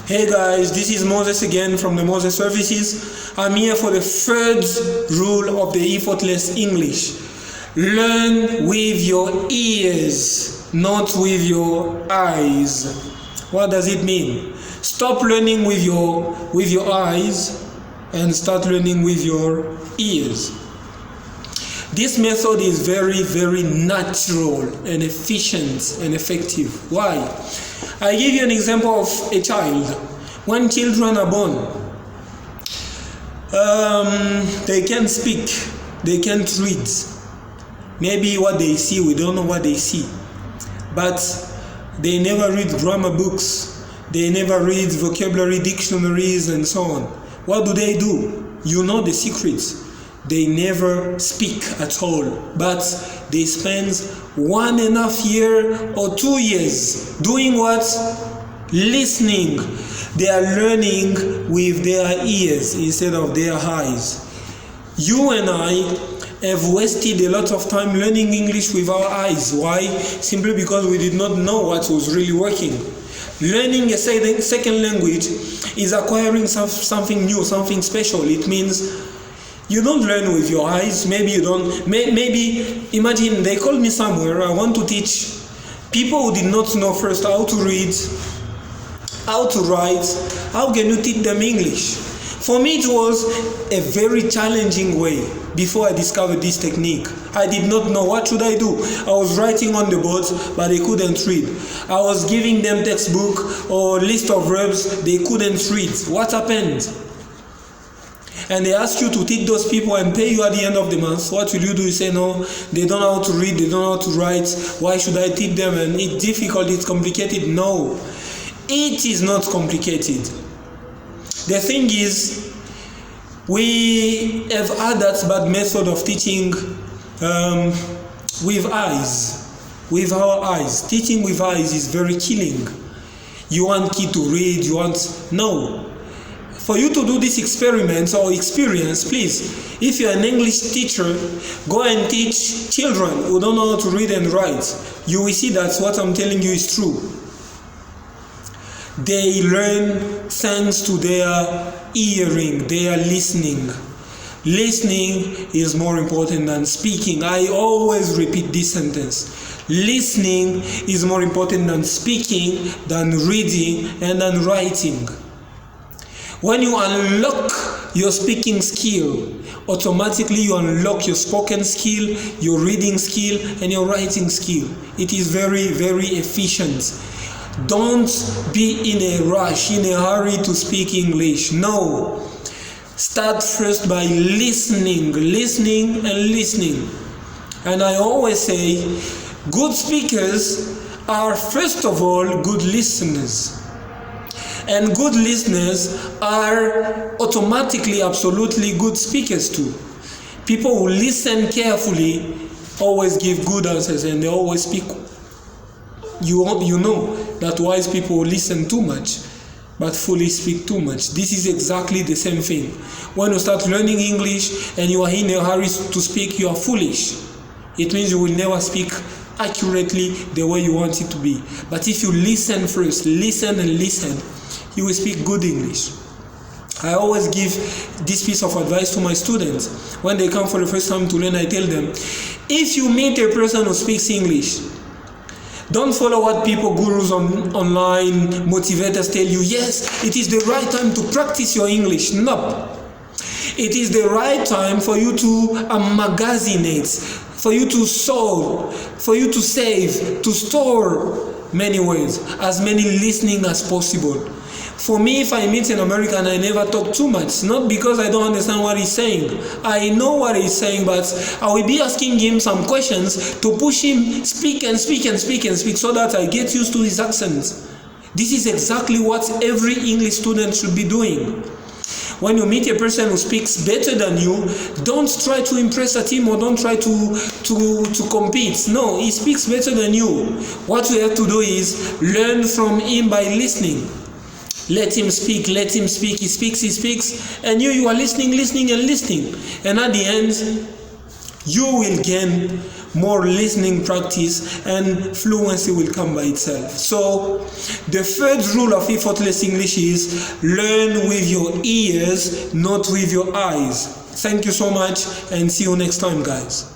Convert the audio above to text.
Hey guys, this is Moses again from the Moses Services. I'm here for the third rule of the Effortless English. Learn with your ears, not with your eyes. What does it mean? Stop learning with your eyes and start learning with your ears. This method is very, very natural and efficient and effective. Why? I give you an example of a child. When children are born, they can't speak, they can't read. Maybe what they see, we don't know what they see. But they never read grammar books, they never read vocabulary dictionaries and so on. What do? You know the secrets. They never speak at all, but they spend 1.5 years or 2 years doing what? Listening. They are learning with their ears instead of their eyes. You and I have wasted a lot of time learning English with our eyes. Why? Simply because we did not know what was really working. Learning a second language is acquiring something new, something special. It means you don't learn with your eyes. Maybe you don't. Maybe imagine they called me somewhere. I want to teach people who did not know first how to read, how to write. How can you teach them English? For me, it was a very challenging way. Before I discovered this technique, I did not know what should I do. I was writing on the boards, but they couldn't read. I was giving them textbook or list of verbs. They couldn't read. What happened? And they ask you to teach those people and pay you at the end of the month. What will you do? You say, no, they don't know how to read, they don't know how to write. Why should I teach them? And it's difficult, it's complicated. No, it is not complicated. The thing is, we have had that bad method of teaching with eyes, with our eyes. Teaching with eyes is very killing. You want kid to read, no. For you to do this experiment or experience, please, if you're an English teacher, go and teach children who don't know how to read and write. You will see that what I'm telling you is true. They learn thanks to their hearing, their listening. Listening is more important than speaking. I always repeat this sentence. Listening is more important than speaking, than reading, and than writing. When you unlock your speaking skill, automatically you unlock your spoken skill, your reading skill, and your writing skill. It is very, very efficient. Don't be in a rush, in a hurry to speak English. No. Start first by listening. And I always say, good speakers are first of all good listeners. And good listeners are automatically, absolutely good speakers too. People who listen carefully always give good answers and they always speak. You know that wise people listen too much, but fully speak too much. This is exactly the same thing. When you start learning English and you are in a hurry to speak, you are foolish. It means you will never speak accurately the way you want it to be. But if you listen first, listen, you will speak good English. I always give this piece of advice to my students. When they come for the first time to learn, I tell them, if you meet a person who speaks English, don't follow what people, gurus online, motivators tell you. Yes, it is the right time to practice your English. No. It is the right time for you to emmagazinate, for you to solve, for you to save, to store many words, as many listening as possible. For me, if I meet an American, I never talk too much. Not because I don't understand what he's saying. I know what he's saying, but I will be asking him some questions to push him speak so that I get used to his accent. This is exactly what every English student should be doing. When you meet a person who speaks better than you, don't try to impress at him or don't try to compete. No, he speaks better than you. What you have to do is learn from him by listening. Let him speak, he speaks, and you are listening. And at the end, you will gain more listening practice, and fluency will come by itself. So the third rule of effortless English is learn with your ears, not with your eyes. Thank you so much, and see you next time, guys.